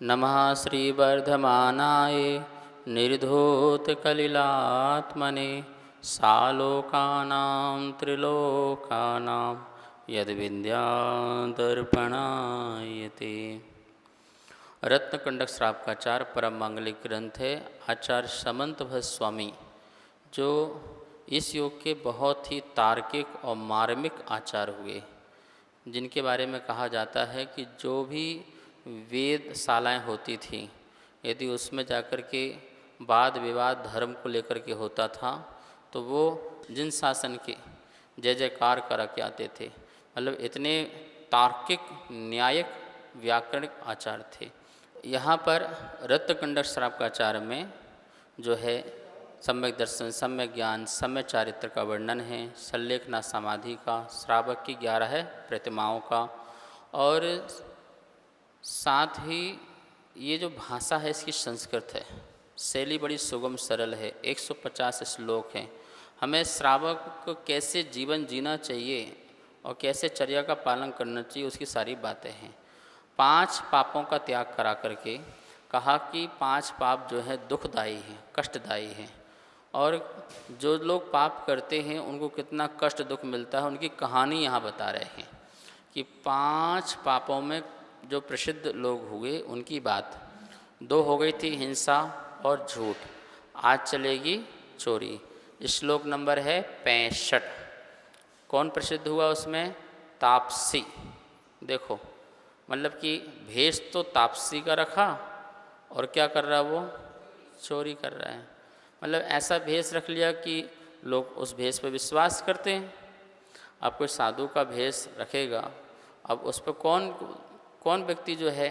नमः श्रीवर्धमानाय निर्धूतकलिलात्मने सालोकानां त्रिलोकानां यद्विद्यादर्पणायते। रत्नकंडक श्रावकाचार्य परम मांगलिक ग्रंथ है आचार्य समंत भट्ट स्वामी, जो इस योग के बहुत ही तार्किक और मार्मिक आचार्य हुए, जिनके बारे में कहा जाता है कि जो भी वेदशालाएँ होती थीं, यदि उसमें जाकर के वाद विवाद धर्म को लेकर के होता था तो वो जिन शासन के जय जयकार करा के आते थे। मतलब इतने तार्किक न्यायिक व्याकरणिक आचार्य थे। यहाँ पर रत्नकंडक श्रावकाचार्य में जो है सम्यक दर्शन, सम्यक ज्ञान, सम्यक चारित्र का वर्णन है, सल्लेखना समाधि का, श्रावक की 11 प्रतिमाओं का, और साथ ही ये जो भाषा है इसकी संस्कृत है, शैली बड़ी सुगम सरल है, 150 श्लोक हैं। हमें श्रावक को कैसे जीवन जीना चाहिए और कैसे चर्या का पालन करना चाहिए उसकी सारी बातें हैं। 5 पापों का त्याग करा करके कहा कि 5 पाप जो है दुखदायी हैं, कष्टदायी हैं, और जो लोग पाप करते हैं उनको कितना कष्ट दुख मिलता है उनकी कहानी यहाँ बता रहे हैं कि 5 पापों में जो प्रसिद्ध लोग हुए उनकी बात। 2 हो गई थी हिंसा और झूठ, आज चलेगी चोरी। श्लोक नंबर है 65। कौन प्रसिद्ध हुआ उसमें? तापसी। देखो मतलब कि भेष तो तापसी का रखा और क्या कर रहा है वो? चोरी कर रहा है। मतलब ऐसा भेष रख लिया कि लोग उस भेष पर विश्वास करते हैं। अब कोई साधु का भेष रखेगा, अब उस पर कौन व्यक्ति जो है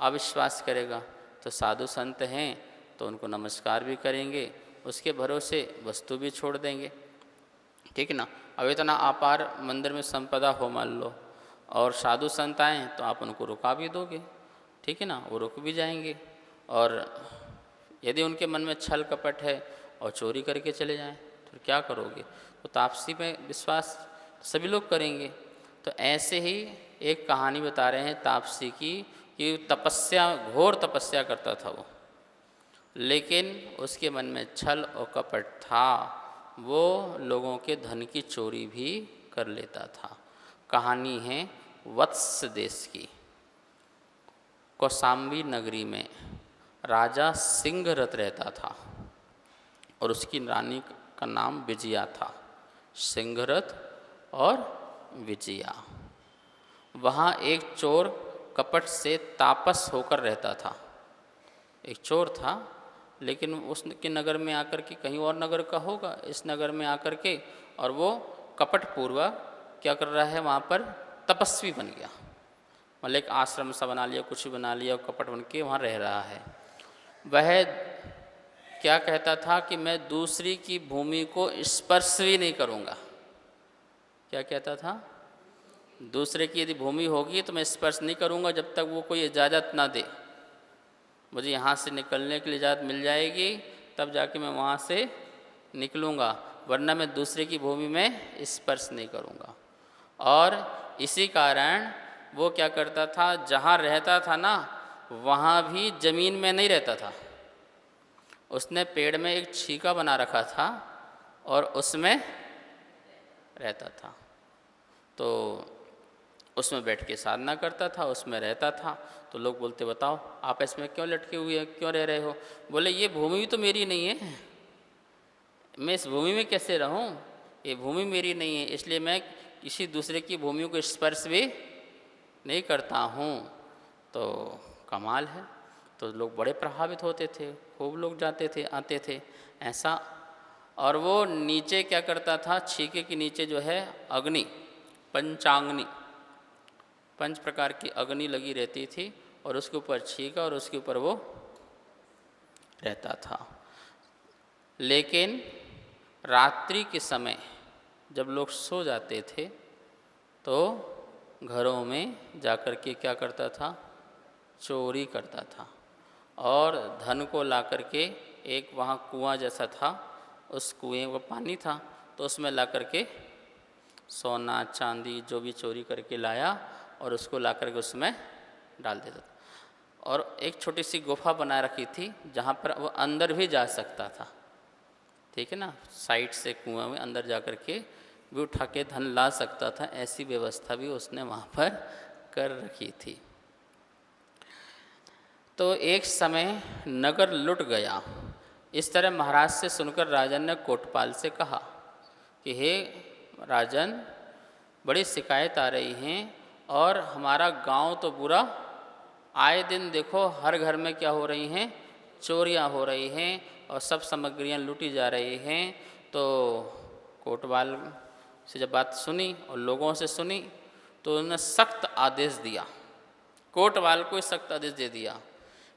अविश्वास करेगा? तो साधु संत हैं तो उनको नमस्कार भी करेंगे, उसके भरोसे वस्तु भी छोड़ देंगे, ठीक है ना। अब इतना अपार मंदिर में संपदा हो मान लो, और साधु संत आएँ तो आप उनको रुका भी दोगे, ठीक है ना, वो रुक भी जाएंगे। और यदि उनके मन में छल कपट है और चोरी करके चले जाएं तो क्या करोगे? तो तापसी में विश्वास सभी लोग करेंगे। तो ऐसे ही एक कहानी बता रहे हैं तापसी की कि तपस्या, घोर तपस्या करता था वो, लेकिन उसके मन में छल और कपट था, वो लोगों के धन की चोरी भी कर लेता था। कहानी है वत्स देश की। कौशाम्बी नगरी में राजा सिंहरथ रहता था और उसकी रानी का नाम विजया था। सिंहरथ और विजया। वहाँ एक चोर कपट से तापस होकर रहता था। एक चोर था, लेकिन उसके नगर में आकर के, कहीं और नगर का होगा, इस नगर में आकर के, और वो कपट पूर्वक क्या कर रहा है, वहाँ पर तपस्वी बन गया। मतलब एक आश्रम सा बना लिया, कुछ भी बना लिया, और कपट बन के वहाँ रह रहा है। वह क्या कहता था कि मैं दूसरी की भूमि को स्पर्श भी नहीं करूँगा। क्या कहता था? दूसरे की यदि भूमि होगी तो मैं स्पर्श नहीं करूँगा जब तक वो कोई इजाज़त ना दे। मुझे यहाँ से निकलने के लिए इजाज़त मिल जाएगी तब जाके मैं वहाँ से निकलूँगा, वरना मैं दूसरे की भूमि में स्पर्श नहीं करूँगा। और इसी कारण वो क्या करता था, जहाँ रहता था ना वहाँ भी ज़मीन में नहीं रहता था। उसने पेड़ में एक छीका बना रखा था और उसमें रहता था। तो उसमें बैठ के साधना करता था, उसमें रहता था। तो लोग बोलते बताओ आप इसमें क्यों लटके हुए हैं, क्यों रह रहे हो? बोले ये भूमि भी तो मेरी नहीं है, मैं इस भूमि में कैसे रहूं? ये भूमि मेरी नहीं है, इसलिए मैं किसी दूसरे की भूमि को स्पर्श भी नहीं करता हूँ। तो कमाल है। तो लोग बड़े प्रभावित होते थे, खूब लोग जाते थे आते थे ऐसा। और वो नीचे क्या करता था, छीके के नीचे जो है अग्नि, पंचाग्नि, 5 प्रकार की अग्नि लगी रहती थी, और उसके ऊपर छीका और उसके ऊपर वो रहता था। लेकिन रात्रि के समय जब लोग सो जाते थे तो घरों में जाकर के क्या करता था, चोरी करता था, और धन को ला करके, एक वहाँ कुआं जैसा था, उस कुएं में पानी था तो उसमें ला करके सोना चांदी जो भी चोरी करके लाया और उसको ला करके उसमें डाल देता था। और एक छोटी सी गुफा बना रखी थी जहाँ पर वो अंदर भी जा सकता था, ठीक है ना, साइड से कुआं में अंदर जा कर के भी उठा के धन ला सकता था, ऐसी व्यवस्था भी उसने वहाँ पर कर रखी थी। तो एक समय नगर लुट गया। इस तरह महाराज से सुनकर राजन ने कोटपाल से कहा कि हे राजन, बड़ी शिकायत आ रही हैं और हमारा गांव तो पूरा, आए दिन देखो हर घर में क्या हो रही हैं, चोरियां हो रही हैं और सब सामग्रियां लूटी जा रही हैं। तो कोटवाल से जब बात सुनी और लोगों से सुनी तो उन्होंने सख्त आदेश दिया, कोटवाल को सख्त आदेश दे दिया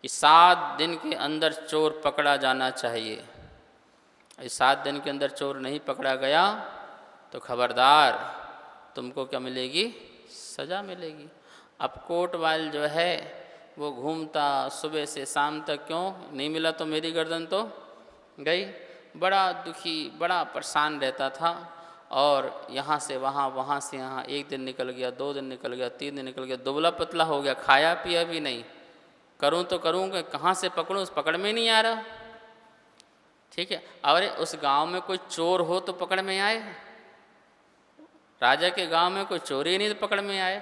कि 7 दिन के अंदर चोर पकड़ा जाना चाहिए। 7 दिन के अंदर चोर नहीं पकड़ा गया तो खबरदार, तुमको क्या मिलेगी, सज़ा मिलेगी। अब कोटवाल जो है वो घूमता सुबह से शाम तक, क्यों नहीं मिला तो मेरी गर्दन तो गई, बड़ा दुखी बड़ा परेशान रहता था। और यहाँ से वहाँ, वहाँ से यहाँ, 1 दिन निकल गया, 2 दिन निकल गया, 3 दिन निकल गया, दुबला पतला हो गया, खाया पिया भी नहीं, करूँ तो करूँ कि कहाँ से पकड़ूँ, उस पकड़ में नहीं आ रहा, ठीक है। अरे उस गांव में कोई चोर हो तो पकड़ में आए, राजा के गांव में कोई चोरी नहीं तो पकड़ में आए।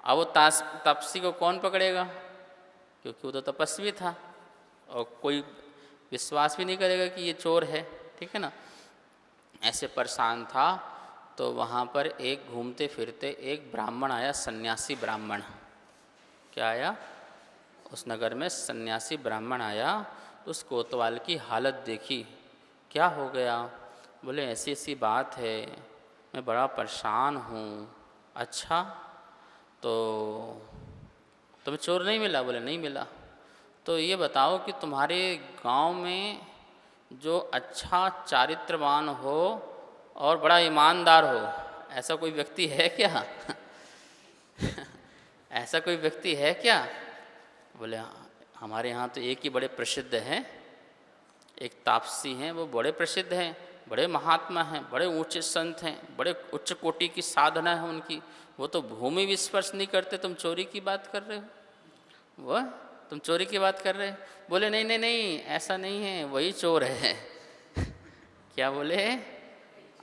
अब वो तापसी को कौन पकड़ेगा, क्योंकि वो तो तपस्वी था और कोई विश्वास भी नहीं करेगा कि ये चोर है, ठीक है ना। ऐसे परेशान था तो वहाँ पर एक घूमते फिरते एक ब्राह्मण आया, सन्यासी ब्राह्मण। क्या आया, उस नगर में सन्यासी ब्राह्मण आया। तो उस कोतवाल की हालत देखी, क्या हो गया, बोले ऐसी ऐसी बात है, मैं बड़ा परेशान हूँ। अच्छा, तो तुम्हें चोर नहीं मिला, बोले नहीं मिला। तो ये बताओ कि तुम्हारे गांव में जो अच्छा चारित्रवान हो और बड़ा ईमानदार हो, ऐसा कोई व्यक्ति है क्या? ऐसा कोई व्यक्ति है क्या? बोले हमारे यहाँ तो एक ही बड़े प्रसिद्ध हैं, एक तापसी हैं, वो बड़े प्रसिद्ध हैं, बड़े महात्मा हैं, बड़े ऊंचे संत हैं, बड़े उच्च कोटि की साधना है उनकी, वो तो भूमि भी स्पर्श नहीं करते, तुम चोरी की बात कर रहे हो, वह तुम चोरी की बात कर रहे हो। बोले नहीं नहीं नहीं, ऐसा नहीं है, वही चोर है। क्या बोले,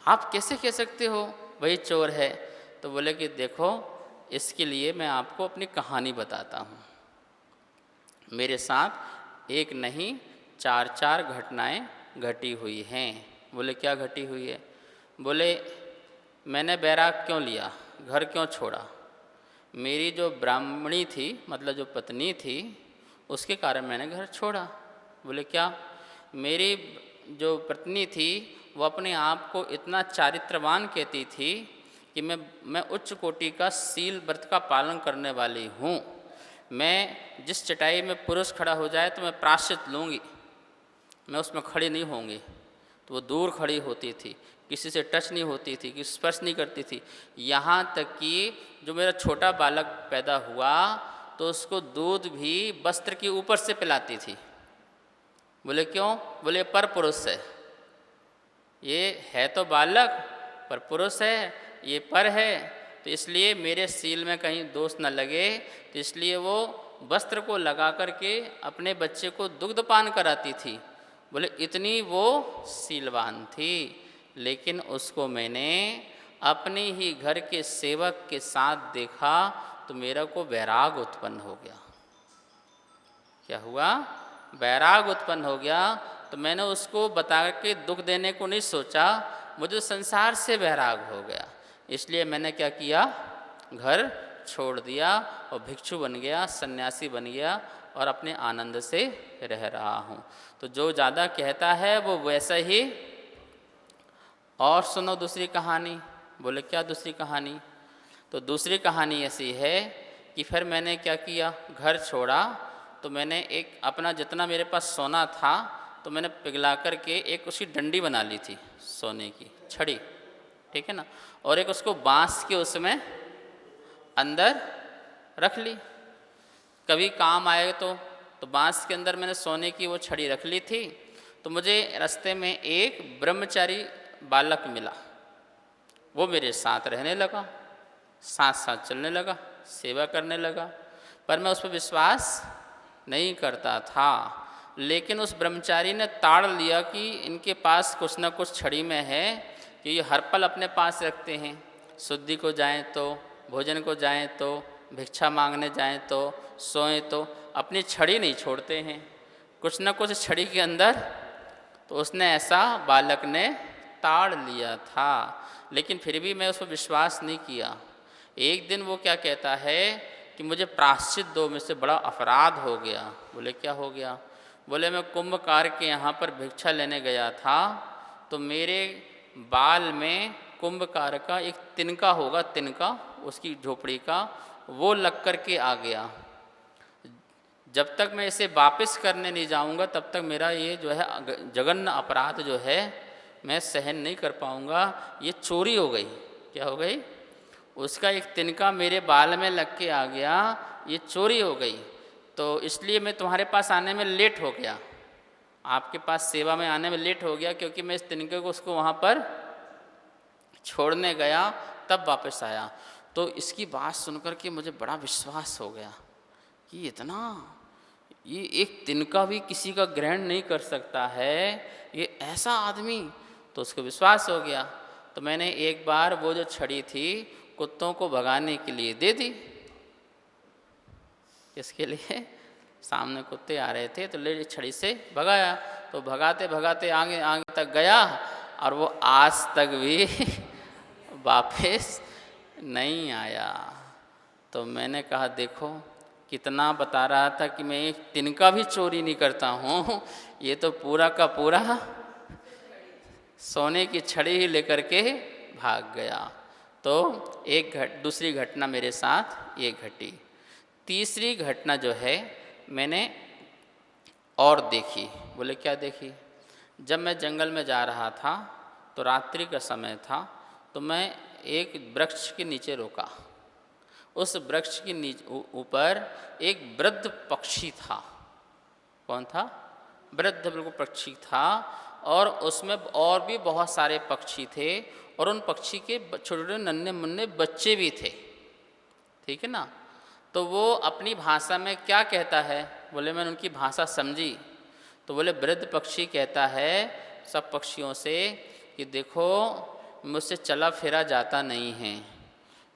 आप कैसे कह सकते हो वही चोर है? तो बोले कि देखो, इसके लिए मैं आपको अपनी कहानी बताता हूँ। मेरे साथ एक नहीं 4 घटनाएं घटी हुई हैं। बोले क्या घटी हुई है? बोले मैंने बैराग क्यों लिया, घर क्यों छोड़ा, मेरी जो ब्राह्मणी थी, मतलब जो पत्नी थी, उसके कारण मैंने घर छोड़ा। बोले क्या? मेरी जो पत्नी थी वो अपने आप को इतना चारित्रवान कहती थी कि मैं उच्च कोटि का सील व्रत का पालन करने वाली हूँ, मैं जिस चटाई में पुरुष खड़ा हो जाए तो मैं प्रायश्चित लूँगी, मैं उसमें खड़ी नहीं होंगी। तो वो दूर खड़ी होती थी, किसी से टच नहीं होती थी, किसी स्पर्श नहीं करती थी। यहाँ तक कि जो मेरा छोटा बालक पैदा हुआ तो उसको दूध भी वस्त्र के ऊपर से पिलाती थी। बोले क्यों? बोले पर पुरुष है, ये है तो बालक पर पुरुष है, ये पर है, तो इसलिए मेरे सील में कहीं दोष न लगे, तो इसलिए वो वस्त्र को लगा करके अपने बच्चे को दुग्धपान कराती थी। बोले इतनी वो सीलवान थी, लेकिन उसको मैंने अपने ही घर के सेवक के साथ देखा तो मेरा को वैराग उत्पन्न हो गया। क्या हुआ? वैराग उत्पन्न हो गया। तो मैंने उसको बता के दुख देने को नहीं सोचा, मुझे संसार से वैराग हो गया, इसलिए मैंने क्या किया, घर छोड़ दिया और भिक्षु बन गया, सन्यासी बन गया और अपने आनंद से रह रहा हूँ। तो जो ज़्यादा कहता है वो वैसा ही। और सुनो दूसरी कहानी। बोले क्या दूसरी कहानी? तो दूसरी कहानी ऐसी है कि फिर मैंने क्या किया, घर छोड़ा तो मैंने एक अपना जितना मेरे पास सोना था तो मैंने पिघला करके एक उसकी डंडी बना ली थी, सोने की छड़ी, ठीक है ना, और एक उसको बांस के उसमें अंदर रख ली, कभी काम आए तो बांस के अंदर मैंने सोने की वो छड़ी रख ली थी। तो मुझे रास्ते में एक ब्रह्मचारी बालक मिला, वो मेरे साथ रहने लगा, साथ साथ चलने लगा, सेवा करने लगा, पर मैं उस पर विश्वास नहीं करता था। लेकिन उस ब्रह्मचारी ने ताड़ लिया कि इनके पास कुछ न कुछ छड़ी में है कि ये हर पल अपने पास रखते हैं, शुद्धि को जाएं तो, भोजन को जाएं तो, भिक्षा मांगने जाएं तो, सोएं तो, अपनी छड़ी नहीं छोड़ते हैं, कुछ न कुछ छड़ी के अंदर। तो उसने ऐसा बालक ने ताड़ लिया था, लेकिन फिर भी मैं उस पर विश्वास नहीं किया। एक दिन वो क्या कहता है कि मुझे प्रायश्चित दो, मुझसे बड़ा अपराध हो गया। बोले क्या हो गया? बोले मैं कुंभकार के यहाँ पर भिक्षा लेने गया था, तो मेरे बाल में कुंभकार का एक तिनका होगा, तिनका उसकी झोपड़ी का, वो लग कर के आ गया। जब तक मैं इसे वापस करने नहीं जाऊंगा तब तक मेरा ये जो है जघन्य अपराध जो है मैं सहन नहीं कर पाऊंगा। ये चोरी हो गई। क्या हो गई? उसका एक तिनका मेरे बाल में लग के आ गया, ये चोरी हो गई। तो इसलिए मैं तुम्हारे पास आने में लेट हो गया, आपके पास सेवा में आने में लेट हो गया, क्योंकि मैं इस तिनके को उसको वहाँ पर छोड़ने गया, तब वापस आया। तो इसकी बात सुनकर के मुझे बड़ा विश्वास हो गया कि इतना, ये एक तिनका भी किसी का ग्रहण नहीं कर सकता है, ये ऐसा आदमी। तो उसको विश्वास हो गया। तो मैंने एक बार वो जो छड़ी थी कुत्तों को भगाने के लिए दे दी। इसके लिए सामने कुत्ते आ रहे थे तो ले छड़ी से भगाया। तो भगाते भगाते आगे आगे तक गया और वो आज तक भी वापस नहीं आया। तो मैंने कहा देखो कितना बता रहा था कि मैं एक तिनका भी चोरी नहीं करता हूँ, ये तो पूरा का पूरा सोने की छड़ी ही लेकर के भाग गया। तो दूसरी घटना मेरे साथ ये घटी। तीसरी घटना जो है मैंने और देखी। बोले क्या देखी? जब मैं जंगल में जा रहा था तो रात्रि का समय था, तो मैं एक वृक्ष के नीचे रुका। उस वृक्ष के ऊपर एक वृद्ध पक्षी था। कौन था? वृद्ध बिल्कुल पक्षी था, और उसमें और भी बहुत सारे पक्षी थे, और उन पक्षी के छोटे छोटे नन्हे मुन्ने बच्चे भी थे। ठीक है ना? तो वो अपनी भाषा में क्या कहता है? बोले मैंने उनकी भाषा समझी। तो बोले वृद्ध पक्षी कहता है सब पक्षियों से कि देखो मुझसे चला फिरा जाता नहीं है,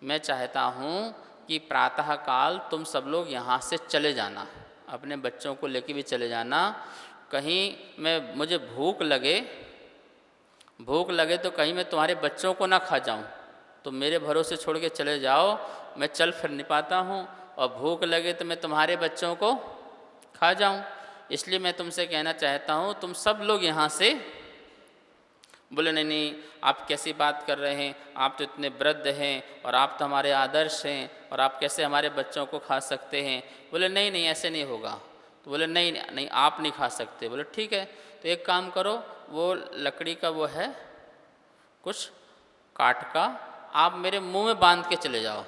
मैं चाहता हूँ कि प्रातः काल तुम सब लोग यहाँ से चले जाना, अपने बच्चों को लेके भी चले जाना। कहीं मुझे भूख लगे तो कहीं मैं तुम्हारे बच्चों को ना खा जाऊँ, तो मेरे भरोसे छोड़ के चले जाओ, मैं चल फिर नहीं पाता हूँ, और भूख लगे तो मैं तुम्हारे बच्चों को खा जाऊँ, इसलिए मैं तुमसे कहना चाहता हूँ तुम सब लोग यहाँ से। बोले नहीं नहीं, आप कैसी बात कर रहे हैं, आप तो इतने वृद्ध हैं और आप तो हमारे आदर्श हैं, और आप कैसे हमारे बच्चों को खा सकते हैं? बोले नहीं नहीं ऐसे नहीं होगा। तो बोले नहीं नहीं आप नहीं खा सकते। बोले ठीक है, तो एक काम करो, वो लकड़ी का वो है कुछ काठ का, आप मेरे मुंह में बांध के चले जाओ।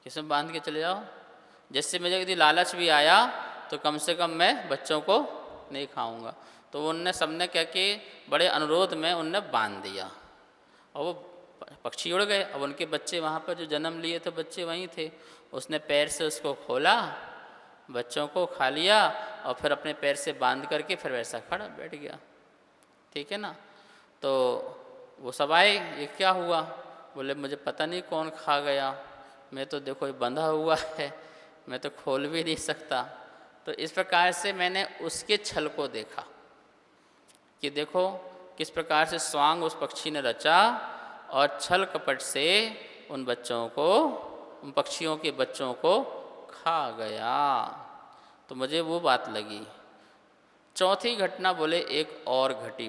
किसमें बांध के चले जाओ? जिससे मुझे यदि लालच भी आया तो कम से कम मैं बच्चों को नहीं खाऊंगा। तो उनने सबने क्या कि बड़े अनुरोध में उनने बांध दिया, और वो पक्षी उड़ गए। अब उनके बच्चे वहाँ पर जो जन्म लिए थे बच्चे वहीं थे। उसने पैर से उसको खोला, बच्चों को खा लिया, और फिर अपने पैर से बांध करके फिर वैसा खड़ा बैठ गया। ठीक है ना? तो वो सब आए, ये क्या हुआ? बोले मुझे पता नहीं कौन खा गया, मैं तो देखो ये बंधा हुआ है, मैं तो खोल भी नहीं सकता। तो इस प्रकार से मैंने उसके छल को देखा कि देखो किस प्रकार से स्वांग उस पक्षी ने रचा, और छल कपट से उन बच्चों को, उन पक्षियों के बच्चों को खा गया। तो मुझे वो बात लगी। चौथी घटना बोले एक और घटी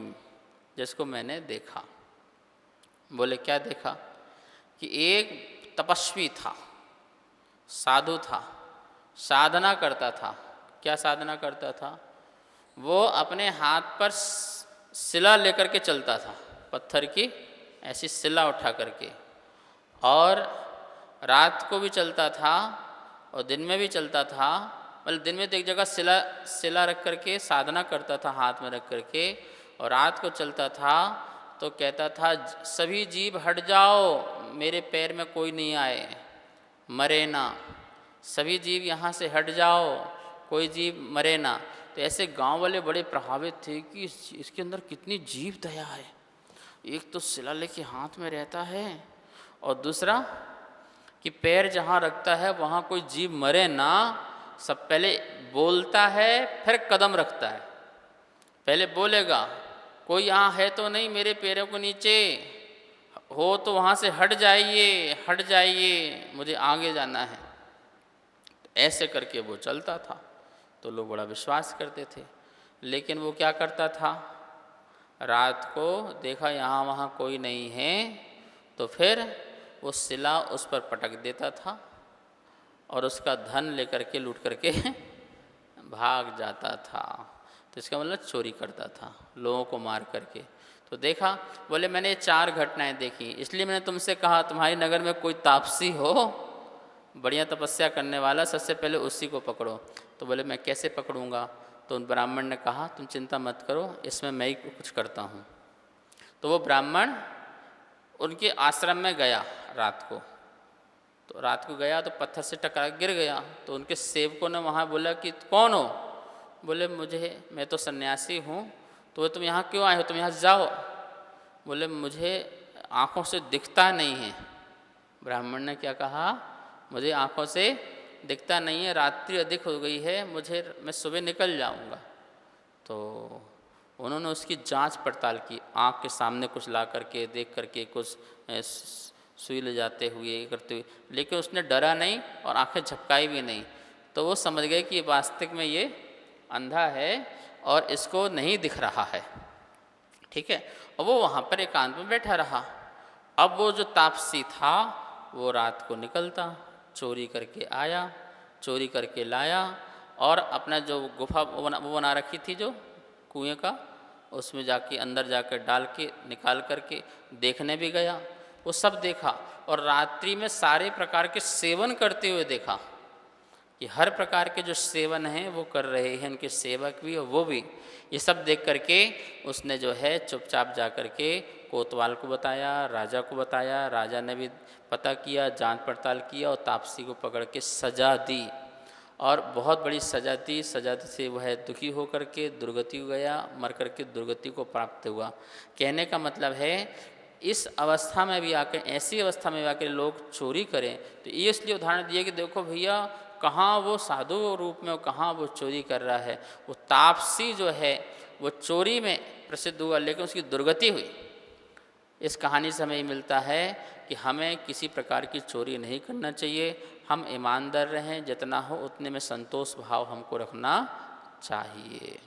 जिसको मैंने देखा। बोले क्या देखा? कि एक तपस्वी था, साधु था, साधना करता था। क्या साधना करता था? वो अपने हाथ पर शिला लेकर के चलता था, पत्थर की ऐसी शिला उठा करके, और रात को भी चलता था और दिन में भी चलता था। मतलब दिन में तो एक जगह शिला रख करके साधना करता था हाथ में रख करके, और रात को चलता था तो कहता था सभी जीव हट जाओ, मेरे पैर में कोई नहीं आए, मरे ना, सभी जीव यहाँ से हट जाओ, कोई जीव मरे ना। तो ऐसे गांव वाले बड़े प्रभावित थे कि इसके अंदर कितनी जीव दया है। एक तो शिला लेके हाथ में रहता है और दूसरा कि पैर जहाँ रखता है वहाँ कोई जीव मरे ना, सब पहले बोलता है फिर कदम रखता है। पहले बोलेगा कोई यहाँ है तो नहीं मेरे पैरों के नीचे, हो तो वहाँ से हट जाइए, मुझे आगे जाना है। ऐसे करके वो चलता था तो लोग बड़ा विश्वास करते थे। लेकिन वो क्या करता था, रात को देखा यहाँ वहाँ कोई नहीं है तो फिर वो शिला उस पर पटक देता था और उसका धन लेकर के लूट करके भाग जाता था। तो इसका मतलब चोरी करता था लोगों को मार करके। तो देखा, बोले मैंने 4 घटनाएं देखी, इसलिए मैंने तुमसे कहा तुम्हारी नगर में कोई तापसी हो बढ़िया तपस्या करने वाला, सबसे पहले उसी को पकड़ो। तो बोले मैं कैसे पकड़ूंगा? तो उन ब्राह्मण ने कहा तुम चिंता मत करो, इसमें मैं ही कुछ करता हूँ। तो वो ब्राह्मण उनके आश्रम में गया रात को। तो रात को गया तो पत्थर से टकरा गिर गया। तो उनके सेवकों ने वहाँ बोला कि कौन हो? बोले मैं तो सन्यासी हूँ। तो तुम यहाँ क्यों आए हो, तुम यहाँ जाओ। बोले मुझे आँखों से दिखता नहीं है। ब्राह्मण ने क्या कहा, मुझे आँखों से दिखता नहीं है, रात्रि अधिक हो गई है, मैं सुबह निकल जाऊँगा। तो उन्होंने उसकी जांच पड़ताल की, आँख के सामने कुछ ला करके देख करके कुछ सुई ले जाते हुए करते हुए, लेकिन उसने डरा नहीं और आंखें झपकाई भी नहीं। तो वो समझ गए कि वास्तविक में ये अंधा है और इसको नहीं दिख रहा है। ठीक है, और वो वहाँ पर एकांत में बैठा रहा। अब वो जो तापसी था वो रात को निकलता, चोरी करके आया, चोरी करके लाया और अपना जो गुफा वो बना रखी थी जो कुएं का, उसमें जाके अंदर जाकर डाल के निकाल करके देखने भी गया। वो सब देखा और रात्रि में सारे प्रकार के सेवन करते हुए देखा कि हर प्रकार के जो सेवन हैं वो कर रहे हैं, उनके सेवक भी और वो भी। ये सब देख करके उसने जो है चुपचाप जा कर के कोतवाल को बताया, राजा को बताया। राजा ने भी पता किया, जांच पड़ताल किया और तापसी को पकड़ के सजा दी और बहुत बड़ी सजा दी। सजा से वह दुखी होकर के दुर्गति गया, मर कर के दुर्गति को प्राप्त हुआ। कहने का मतलब है इस अवस्था में भी आकर, ऐसी अवस्था में भी आकर लोग चोरी करें तो ये इसलिए उदाहरण दिए कि देखो भैया कहाँ वो साधु रूप में और कहाँ वो चोरी कर रहा है। वो तापसी जो है वो चोरी में प्रसिद्ध हुआ लेकिन उसकी दुर्गति हुई। इस कहानी से हमें ये मिलता है कि हमें किसी प्रकार की चोरी नहीं करना चाहिए, हम ईमानदार रहें, जितना हो उतने में संतोष भाव हमको रखना चाहिए।